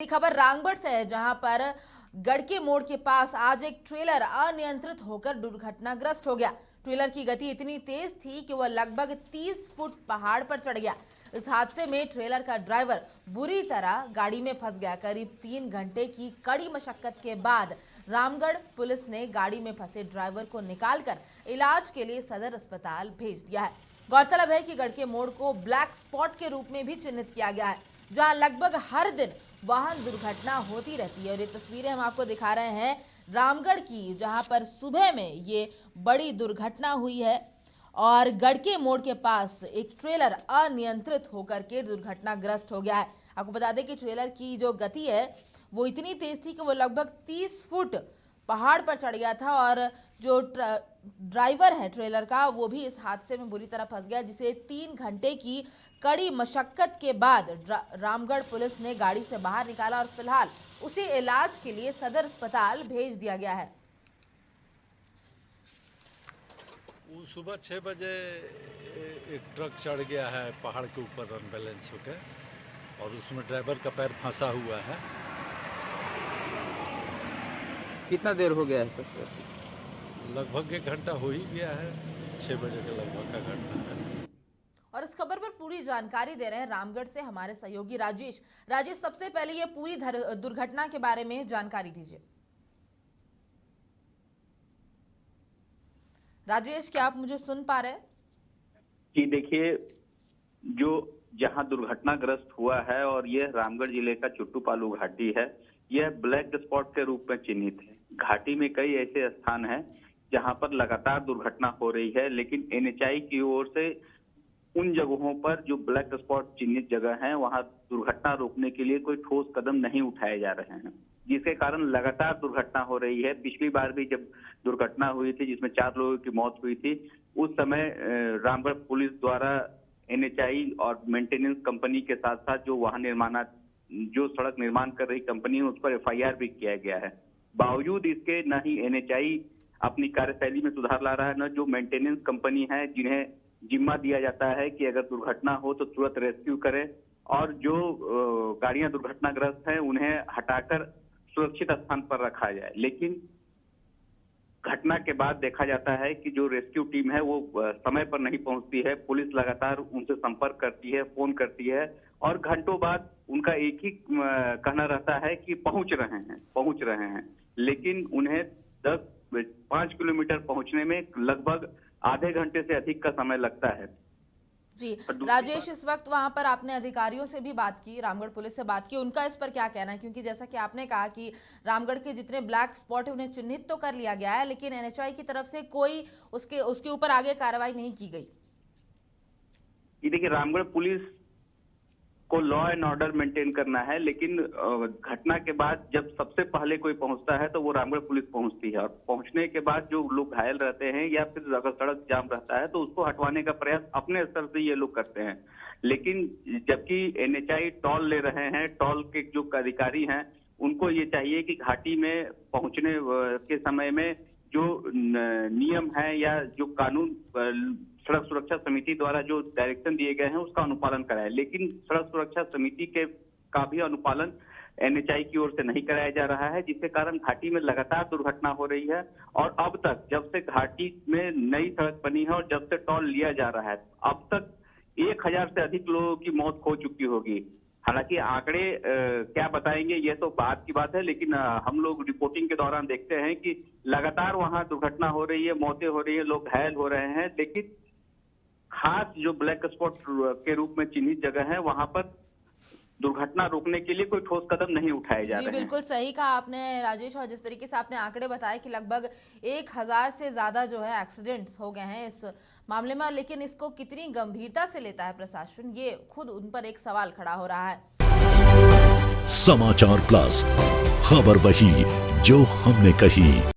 खबर रामगढ़ से है, जहां पर गड़के मोड़ के पास आज एक ट्रेलर अनियंत्रित होकर दुर्घटनाग्रस्त हो गया। ट्रेलर की गति इतनी तेज थी कि वह लगभग 30 फुट पहाड़ पर चढ़ गया। इस हादसे में ट्रेलर का ड्राइवर बुरी तरह गाड़ी में फंस गया। करीब 3 घंटे की कड़ी मशक्कत के बाद रामगढ़ पुलिस ने गाड़ी में फंसे ड्राइवर को निकालकर इलाज के लिए सदर अस्पताल भेज दिया है। गौरतलब है कि गड़के मोड़ को ब्लैक स्पॉट के रूप में भी चिन्हित किया गया है, जहां लगभग हर दिन वाहन दुर्घटना होती रहती है। और ये तस्वीरें हम आपको दिखा रहे हैं रामगढ़ की, जहां पर सुबह में ये बड़ी दुर्घटना हुई है और गड़के मोड़ के पास एक ट्रेलर अनियंत्रित होकर के दुर्घटनाग्रस्त हो गया है। आपको बता दें कि ट्रेलर की जो गति है वो इतनी तेज थी कि वो लगभग 30 फुट पहाड़ पर चढ़ गया था और जो ड्राइवर है ट्रेलर का वो भी इस हादसे में बुरी तरह फंस गया, जिसे 3 घंटे की कड़ी मशक्कत के बाद रामगढ़ पुलिस ने गाड़ी से बाहर निकाला और फिलहाल उसे इलाज के लिए सदर अस्पताल भेज दिया गया है। वो सुबह 6 बजे एक ट्रक चढ़ गया है पहाड़ के ऊपर अनबैलेंस होकर, और उसमें ड्राइवर का पैर फंसा हुआ है। कितना देर हो गया है सर? लगभग 1 घंटा हो ही गया है, 6 बजे के लगभग का घटना है। और इस खबर पर पूरी जानकारी दे रहे हैं रामगढ़ से हमारे सहयोगी राजेश। सबसे पहले ये पूरी दुर्घटना के बारे में जानकारी दीजिए। राजेश, क्या आप मुझे सुन पा रहे हैं? जी देखिए, जो जहां दुर्घटनाग्रस्त हुआ है और यह रामगढ़ जिले का चुट्टूपालू घाटी है, यह ब्लैक स्पॉट के रूप में चिन्हित है। घाटी में कई ऐसे स्थान हैं जहां पर लगातार दुर्घटना हो रही है, लेकिन एनएचआई की ओर से उन जगहों पर जो ब्लैक स्पॉट चिन्हित जगह हैं वहां दुर्घटना रोकने के लिए कोई ठोस कदम नहीं उठाए जा रहे हैं, जिसके कारण लगातार दुर्घटना हो रही है। पिछली बार भी जब दुर्घटना हुई थी जिसमें 4 लोगों की मौत हुई थी, उस समय रामगढ़ पुलिस द्वारा एनएचआई और मेंटेनेंस कंपनी के साथ साथ जो सड़क निर्माण कर रही कंपनी है उस पर एफआईआर भी किया गया है। बावजूद इसके न ही एनएचआई अपनी कार्यशैली में सुधार ला रहा है, न जो मेंटेनेंस कंपनी है जिन्हें जिम्मा दिया जाता है कि अगर दुर्घटना हो तो तुरंत रेस्क्यू करें, और जो गाड़ियां दुर्घटनाग्रस्त हैं उन्हें हटाकर सुरक्षित स्थान पर रखा जाए। लेकिन घटना के बाद देखा जाता है कि जो रेस्क्यू टीम है वो समय पर नहीं पहुंचती है। पुलिस लगातार उनसे संपर्क करती है, फोन करती है, और घंटों बाद उनका एक ही कहना रहता है कि पहुंच रहे हैं, लेकिन उन्हें 5 किलोमीटर पहुंचने में लगभग आधे घंटे से अधिक का समय लगता है। जी राजेश, इस वक्त वहां पर आपने अधिकारियों से भी बात की, रामगढ़ पुलिस से बात की, उनका इस पर क्या कहना है? क्योंकि जैसा कि आपने कहा कि रामगढ़ के जितने ब्लैक स्पॉट है उन्हें चिन्हित तो कर लिया गया है, लेकिन एनएचआई की तरफ से कोई उसके ऊपर आगे कार्रवाई नहीं की गई। ये देखिए, रामगढ़ पुलिस को लॉ एंड ऑर्डर मेंटेन करना है, लेकिन घटना के बाद जब सबसे पहले कोई पहुंचता है तो वो रामगढ़ पुलिस पहुंचती है, और पहुंचने के बाद जो लोग घायल रहते हैं या फिर अगर सड़क जाम रहता है तो उसको हटवाने का प्रयास अपने स्तर से ये लोग करते हैं। लेकिन जबकि एनएचआई टोल ले रहे हैं, टोल के जो अधिकारी हैं उनको ये चाहिए कि घाटी में पहुंचने के समय में जो नियम है या जो कानून सड़क सुरक्षा समिति द्वारा जो डायरेक्शन दिए गए हैं उसका अनुपालन कराए, लेकिन सड़क सुरक्षा समिति का भी अनुपालन एनएचआई की ओर से नहीं कराया जा रहा है, जिसके कारण घाटी में लगातार दुर्घटना हो रही है। और अब तक जब से घाटी में नई सड़क बनी है और जब से टोल लिया जा रहा है, अब तक 1000 से अधिक लोगों की मौत हो चुकी होगी। हालांकि आंकड़े क्या बताएंगे ये तो बात की बात है, लेकिन हम लोग रिपोर्टिंग के दौरान देखते हैं कि लगातार वहां दुर्घटना हो रही है, मौतें हो रही है, लोग घायल हो रहे हैं, लेकिन खास जो ब्लैक स्पॉट के रूप में चिन्हित जगह है वहां पर दुर्घटना रोकने के लिए कोई ठोस कदम नहीं उठाए जा रहे हैं। बिल्कुल सही कहा आपने राजेश, और जिस तरीके से आपने आंकड़े बताए कि लगभग 1000 से ज्यादा जो है एक्सीडेंट्स हो गए हैं इस मामले में, लेकिन इसको कितनी गंभीरता से लेता है प्रशासन, ये खुद उन पर एक सवाल खड़ा हो रहा है। समाचार प्लस, खबर वही जो हमने कही।